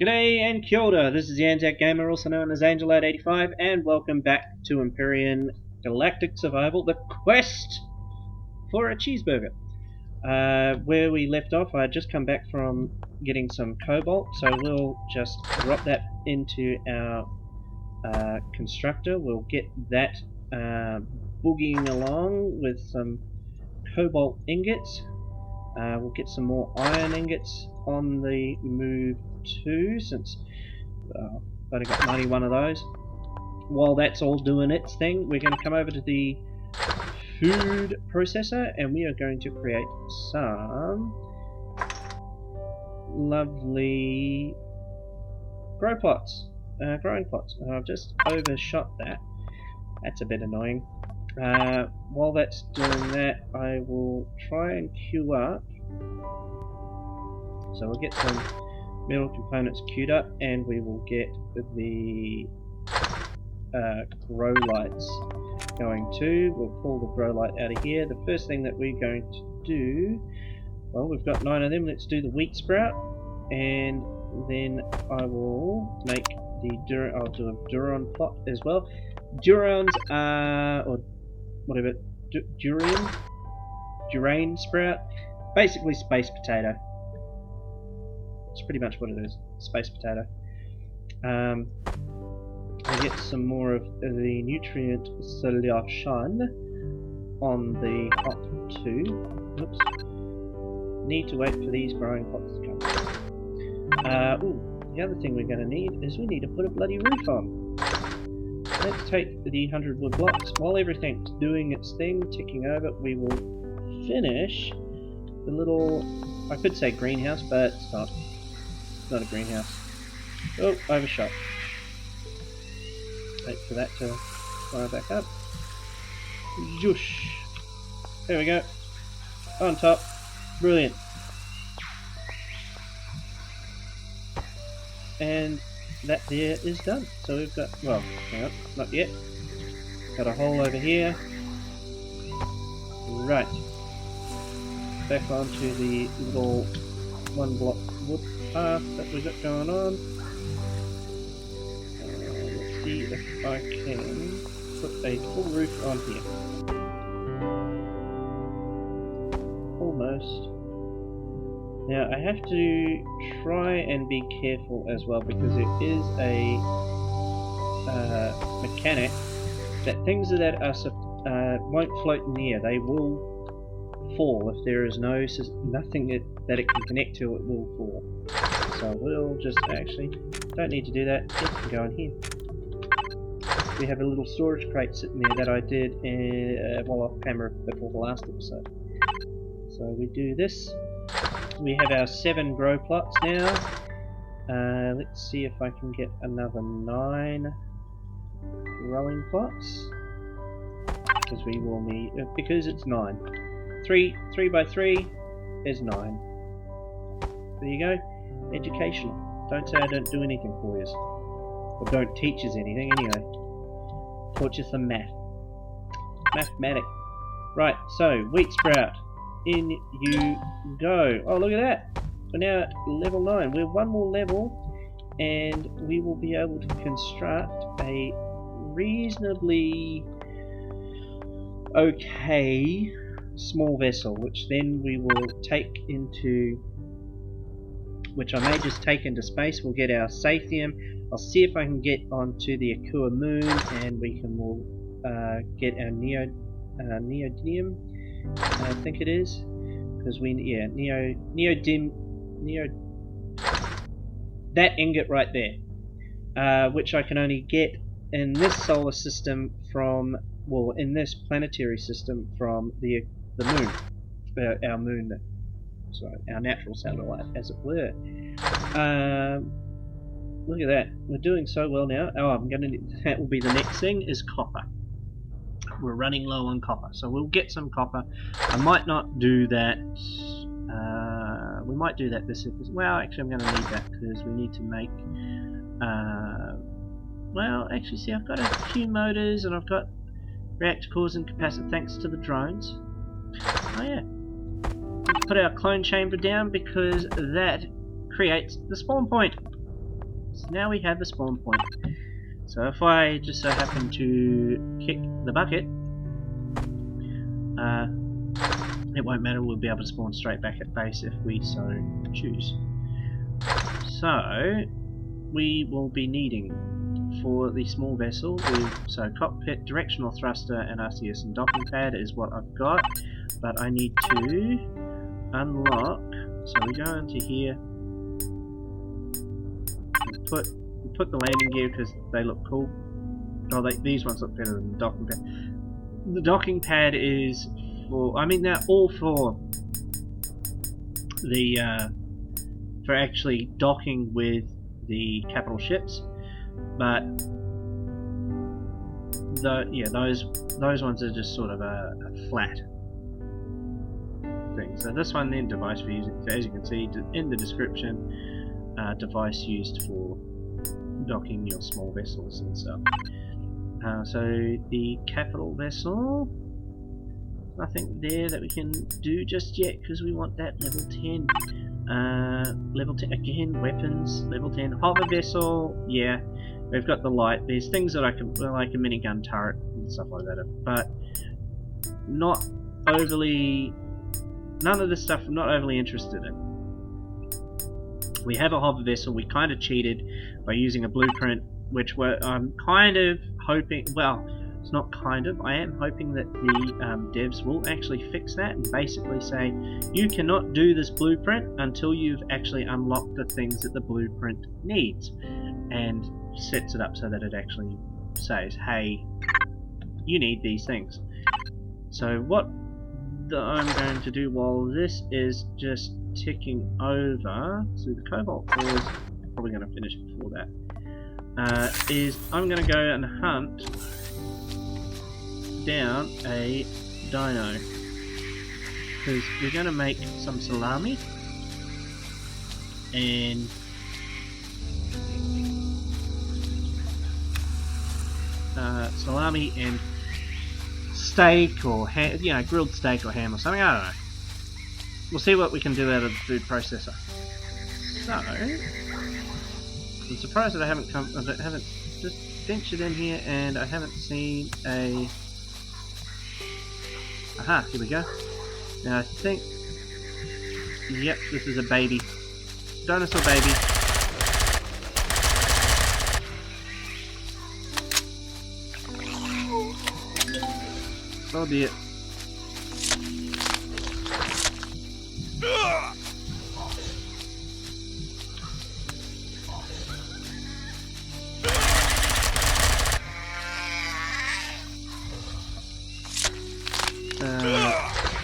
G'day and kia ora, this is the Anzac Gamer, also known as Angel885, and welcome back to Empyrion Galactic Survival, the quest for a cheeseburger. Where we left off, I had just come back from getting some cobalt, so we'll just drop that into our constructor. We'll get that boogieing along with some cobalt ingots. We'll get some more iron ingots on the move too, since I've only got 91 of those. While that's all doing its thing, we're going to come over to the food processor and we are going to create some lovely growing plots. I've just overshot that. That's a bit annoying. While that's doing that, I will try and queue up. So we'll get some metal components queued up, and we will get the grow lights going too. We'll pull the grow light out of here. The first thing that we're going to do, well, we've got 9 of them. Let's do the wheat sprout, and then I will make the I'll do a Duron plot as well. Durons are, or whatever, Durain sprout, basically space potato. It's pretty much what it is, space potato. I'll get some more of the nutrient solution on the pot too. Oops. Need to wait for these growing pots to come. The other thing we're going to need is we need to put a bloody roof on. Let's take the 100 wood blocks. While everything's doing its thing, ticking over, we will finish the little, I could say greenhouse, but it's not. It's not a greenhouse. Oh, overshot. Wait for that to fire back up. Zhoosh. There we go. On top. Brilliant. And that there is done. So we've got, well, hang on, not yet. Got a hole over here. Right. Back onto the little 1 block wood path that we've got going on. Let's see if I can put a full roof on here. Almost. Now I have to try and be careful as well, because it is a mechanic that things that are won't float in the air. They will fall if there is nothing that it can connect to. It will fall. So we'll just actually don't need to do that. It can go in here. We have a little storage crate sitting there that I did while off camera before the last episode. So we do this. We have our 7 grow plots now. Let's see if I can get another 9 growing plots, because we will need, because it's 9. 3 by 3 is 9. There you go. Educational. Don't say I don't do anything for you, or don't teach us anything anyway. Taught you some math. Mathematic. Right. So wheat sprout. In you go. Oh, look at that. We're now at level 9. We're 1 more level and we will be able to construct a reasonably okay small vessel, which then we will take into, which I may just take into space. We'll get our Sathium. I'll see if I can get onto the Akua moon, and we can get our neodymium. I think it is, because that ingot right there, which I can only get in this solar system from, well, in this planetary system from the moon, our moon, sorry, our natural satellite, as it were. Look at that, we're doing so well now. Oh, that will be the next thing, is copper. We're running low on copper, so we'll get some copper. I might not do that. We might do that this episode. Well, actually, I'm going to need that because we need to make. Well, actually, see, I've got a few motors and I've got reactor cores and capacitor, thanks to the drones. Oh yeah. Let's put our clone chamber down because that creates the spawn point. So now we have a spawn point. So if I just so happen to kick the bucket, it won't matter, we'll be able to spawn straight back at base if we so choose. So we will be needing, for the small vessel, so cockpit, directional thruster, and RCS and docking pad is what I've got, but I need to unlock. So we go into here, we put the landing gear because they look cool. Oh, these ones look better than the docking pad. The docking pad is for, I mean, they're all for the for actually docking with the capital ships, but those ones are just sort of a flat thing. So this one then, device for using, so as you can see in the description, device used for docking your small vessels and stuff. So the capital vessel, nothing there that we can do just yet because we want that level 10. Level 10 again, weapons, level 10. Hover vessel, yeah, we've got the light. There's things that I can, like a minigun turret and stuff like that, but not overly, none of this stuff I'm not overly interested in. We have a hover vessel. We kind of cheated by using a blueprint, which I'm kind of hoping, well, it's not kind of, I am hoping that the devs will actually fix that and basically say you cannot do this blueprint until you've actually unlocked the things that the blueprint needs, and sets it up so that it actually says, hey, you need these things. So what I'm going to do while this is just ticking over, so the cobalt core is probably going to finish before that, is I'm going to go and hunt down a dino, because we're going to make some salami and steak or ham, grilled steak or ham or something. I don't know. We'll see what we can do out of the food processor. So I'm surprised that I haven't just ventured in here and I haven't seen a. Aha, here we go. Now I think, yep, this is a baby. Dinosaur baby. Oh dear.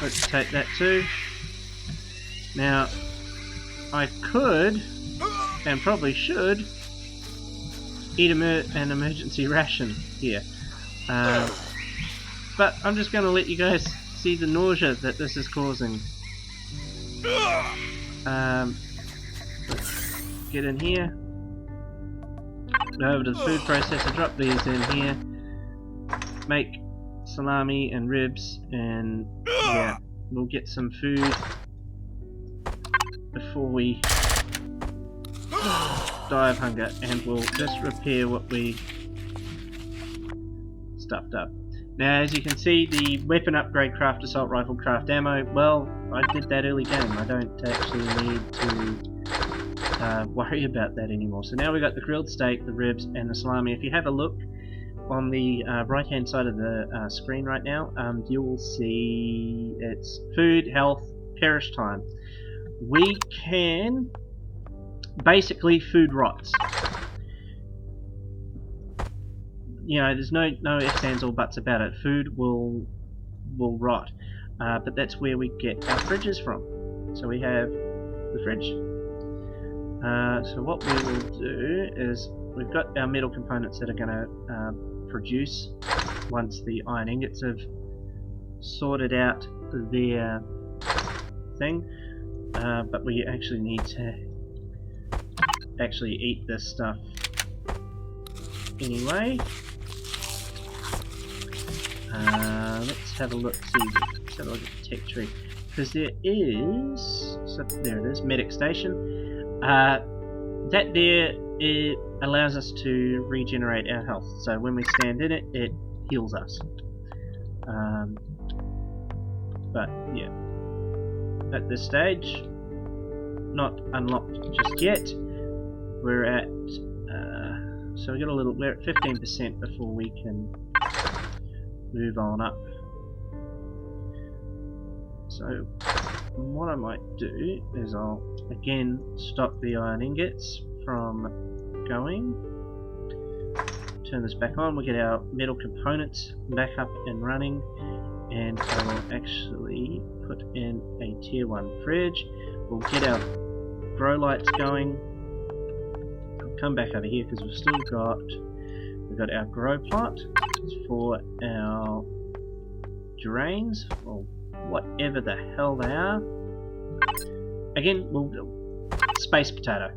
Let's take that too. Now, I could, and probably should, eat an emergency ration here. But I'm just going to let you guys see the nausea that this is causing. Let's get in here. Go over to the food processor, drop these in here. Make salami and ribs, and yeah, we'll get some food before we die of hunger, and we'll just repair what we stuffed up. Now, as you can see, the weapon upgrade, craft assault rifle, craft ammo, well, I did that early game. I don't actually need to worry about that anymore. So now we've got the grilled steak, the ribs, and the salami. If you have a look on the right hand side of the screen right now, you'll see it's food, health, perish time. We can, basically, food rots. You know, there's no ifs, ands, or buts about it. Food will rot, but that's where we get our fridges from. So we have the fridge. So what we will do is, we've got our metal components that are going to produce once the iron ingots have sorted out their thing, but we actually need to actually eat this stuff anyway. Let's have a look. Let's have a look at the tech tree, because there is. So there it is, medic station. That there it allows us to regenerate our health. So when we stand in it, it heals us. But yeah, at this stage, not unlocked just yet. We're at so we got a little. We're at 15% before we can move on up. So what I might do is I'll again stop the iron ingots from going. Turn this back on. We'll get our metal components back up and running, and I will actually put in a tier 1 fridge. We'll get our grow lights going. I'll come back over here because we've got our grow plot for our drains, or whatever the hell they are. Again, we'll space potato.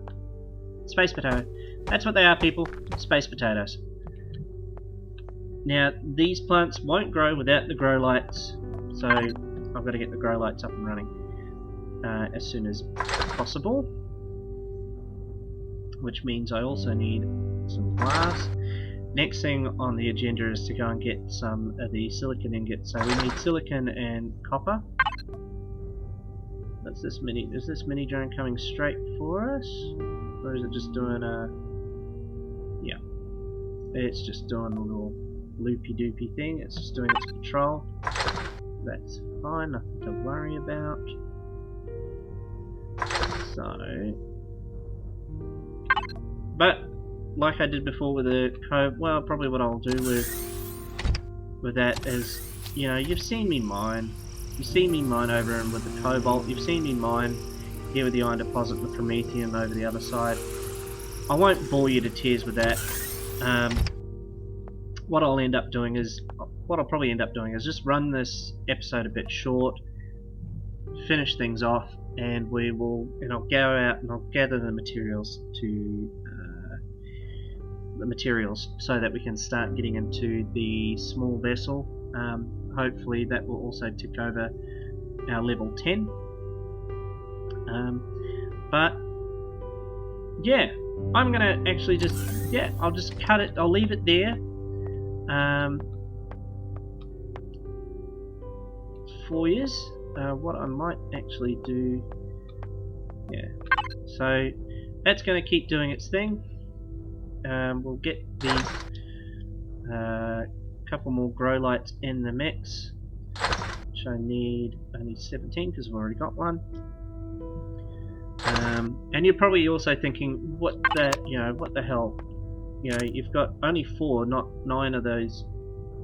Space potato. That's what they are, people. Space potatoes. Now, these plants won't grow without the grow lights, so I've got to get the grow lights up and running as soon as possible. Which means I also need some glass. Next thing on the agenda is to go and get some of the silicon ingots. So we need silicon and copper. Is this mini drone coming straight for us? Or is it just doing a... Yeah. It's just doing a little loopy doopy thing. It's just doing its patrol. That's fine, nothing to worry about. So... But, like I did before with the well, probably what I'll do with that is, you know, you've seen me mine. You've seen me mine over and with the cobalt. You've seen me mine here with the iron deposit and the promethium over the other side. I won't bore you to tears with that. What I'll probably end up doing is just run this episode a bit short, finish things off, and I'll go out and I'll gather the materials so that we can start getting into the small vessel. Hopefully that will also tick over our level 10. But yeah, I'm gonna actually I'll just cut it. I'll leave it there. For years. What I might actually do, so that's going to keep doing its thing. We'll get these couple more grow lights in the mix, which I need only 17 because I've already got one. And you're probably also thinking, what the hell? You know, you've got only 4, not 9 of those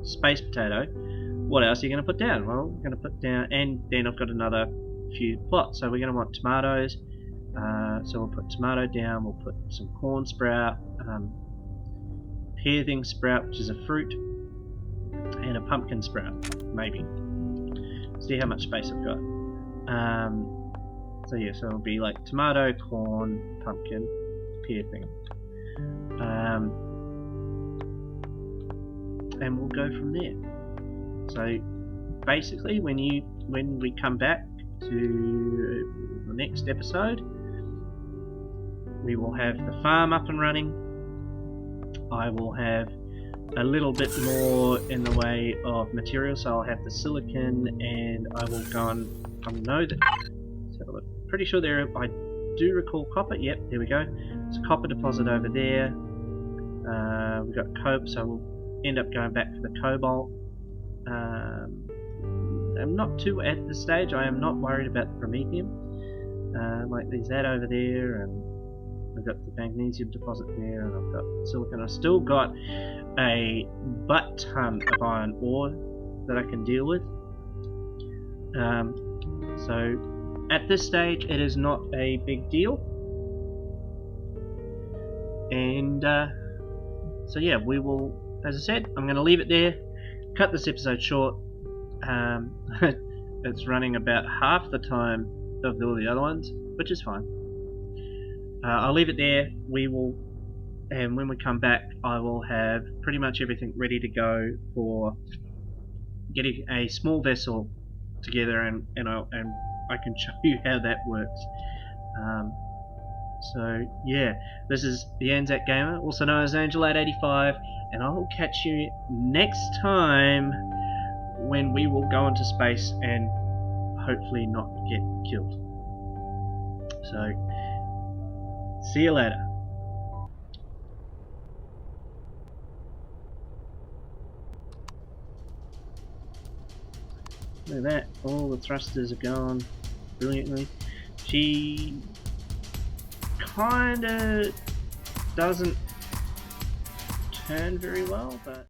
space potato. What else are you going to put down? Well, we're going to put down, and then I've got another few plots. So we're going to want tomatoes. So we'll put tomato down. We'll put some corn sprout, pear thing sprout, which is a fruit, and a pumpkin sprout, maybe. See how much space I've got. So yeah, so it'll be like tomato, corn, pumpkin, pear thing. And we'll go from there. So basically, when we come back to the next episode, we will have the farm up and running. I will have a little bit more in the way of material, so I'll have the silicon, and I will go and know that. Let's have a look. Pretty sure I do recall copper. Yep, there we go. It's a copper deposit over there. We've got cope, so we'll end up going back for the cobalt. I'm not too at this stage. I am not worried about the promethium. Like there's that over there, and I've got the magnesium deposit there, and I've got silicon. I've still got a butt ton of iron ore that I can deal with. So at this stage, it is not a big deal. And so yeah, we will, as I said, I'm going to leave it there. Cut this episode short. It's running about half the time of all the other ones, which is fine. I'll leave it there. We will, and when we come back, I will have pretty much everything ready to go for getting a small vessel together, and I can show you how that works. So yeah, this is the Anzac Gamer, also known as Angel885, and I will catch you next time when we will go into space and hopefully not get killed. So, see you later. Look at that, all the thrusters are going brilliantly. She kinda doesn't turn very well, but